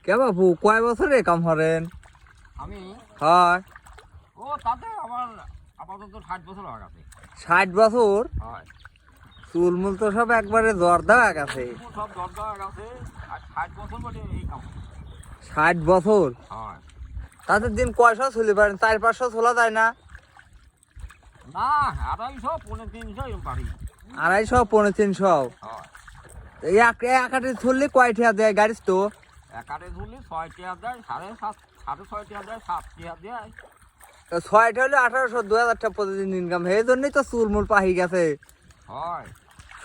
কে বাবু কয় বছরে কাম করেন? আমি হয় ও তাতে আমার আপাতত 60 বছর হয়ে গেছে। 60 বছর? হয় চুলমুল তো সব একবারে জর্দা হয়ে গেছে। সব দরকার হয়ে গেছে আর 60 বছর বটে এই কাম। 60 বছর? হয় তাদের দিন কয়শো চলে পারেন? 4-500 চলা যায় না? না 250 350 এরকম পারি। 250-350? হয় এই এক আটে চললে কয় টাকা দেয় গাড়ির তো? একারে ধরলে 6 টাকা দেয়, 7.5 6.5 টাকা দেয়, 7 টাকা দেয়। 6টা হলে 1800-2000 টাকা প্রতিদিন ইনকাম। এই জন্যই তো চুলমুল পাহি গেছে। হয়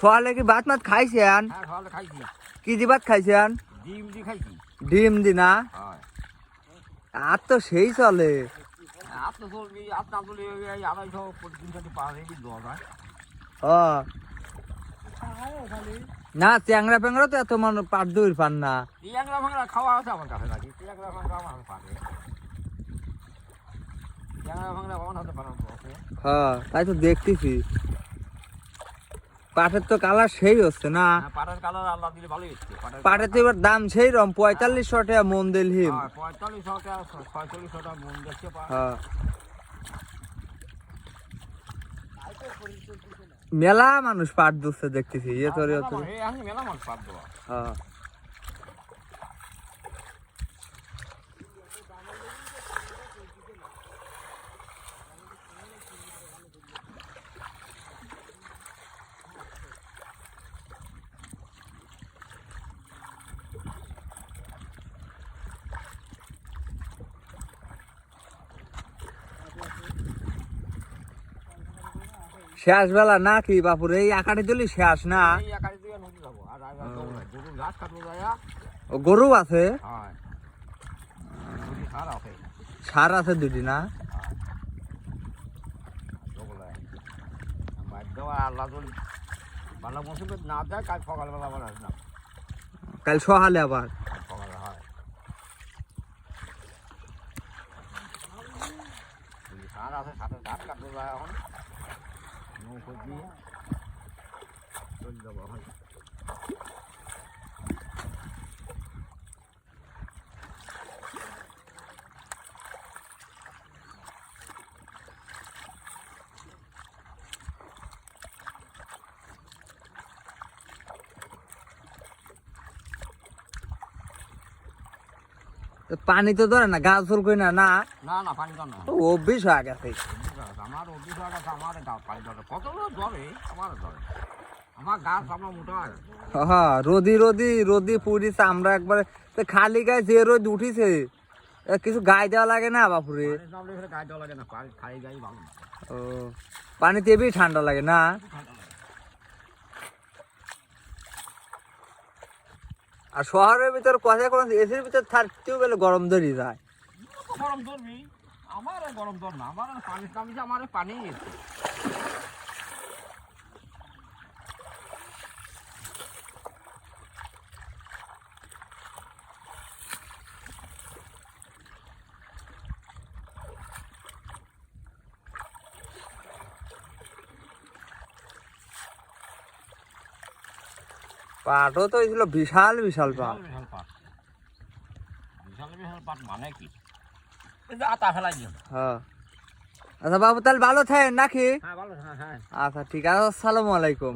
সকালে কি ভাত মাত খাইছেন? হ্যাঁ সকালে খাইছি, কি দি ভাত খাইছেন? ডিম দিয়ে খাইছি। ডিম দি না? হয় আর তো সেই চলে। আর তো চলবি, আর না চলবি এই 250 প্রতিদিন খালি পাওয়া দেওয়া যায়। ও না, চ্যাংরা প্যাংরা তো এত মানুষ পাট দূর পান না। টিয়াংরা ভাঙরা খাওয়া আছে আমার কাছে নাকি? টিয়াংরা ভাঙরা আমার পারে, টিয়াংরা ভাঙরা আমার হাতে বানানো আছে। হ্যাঁ তাই তো দেখতেছি। পাটের তো কালার সেই হচ্ছে না? হ্যাঁ পাটের কালার আল্লাহ দিলে ভালোই হচ্ছে। পাটের তো এবার দাম সেই রকম 4500 টাকা মন দিলহিম। 4500 টাকা 4600 টাকা মন যাচ্ছে। হ্যাঁ মেলা মানুষ পাট দিচ্ছে দেখতেছি। ইয়ে তোর মেলা মানুষ পাট দেওয়া। হ্যাঁ শেষ বেলা নাকি বাপুর? এই আকারে দিলি শেষ না? এই একারে দিয়ে নদী যাবো আর গরুর ঘাস কাটবো যায়। ও গরু আছে? হ্যাঁ দুটি সার আছে। সার আছে দুটি না? বাইক দেওয়া আল্লাহ যদি ভালো মুসিবত না দেয় কাল সকালবেলা আবার আসলাম। কাল সকালে আবার? সকালে হয় সার আছে, সাথে ঘাস কাটবো যায় এখন নৌকো দিয়ে চলে যাবো এখন। পানি তো ধরে না, গাছ ফুল কই না? না না না পানি তো না, অভ্যেস হয়ে গেছে। আমার অভ্যেস হয়ে গেছে। আমার পানি ধরে কত ধরে, আমার ধরে আমার গাছ আমার মোটা হয়। হ্যাঁ রোদি রোদি রোদি পুড়িছে আমরা একবারে। খালি গায়ে যে রোদ উঠিছে কিছু গায়ে দেওয়া লাগে না বাপুরে? গায়ে দেওয়া লাগে না, খালি গায়ে ভালো। ও পানিতে এবি ঠান্ডা লাগে না? আর শহরের ভিতর কথা কোন এসির ভিতর থাকতেও গেলে গরম ধরে যায়। গরম ধরবি, আমার গরম ধর না, আমার পানি নামিছে, আমার পানি পাটও তো হয়েছিল বিশাল বিশাল পাট। বিশাল পাট, বিশাল বিশাল পাট মানে কি? আতা ফেলাই দিও। হ্যাঁ আচ্ছা বাবু তাহলে ভালো থাকেন নাকি? হ্যাঁ ভালো, হ্যাঁ হ্যাঁ। আচ্ছা ঠিক আছে, আসসালামু আলাইকুম।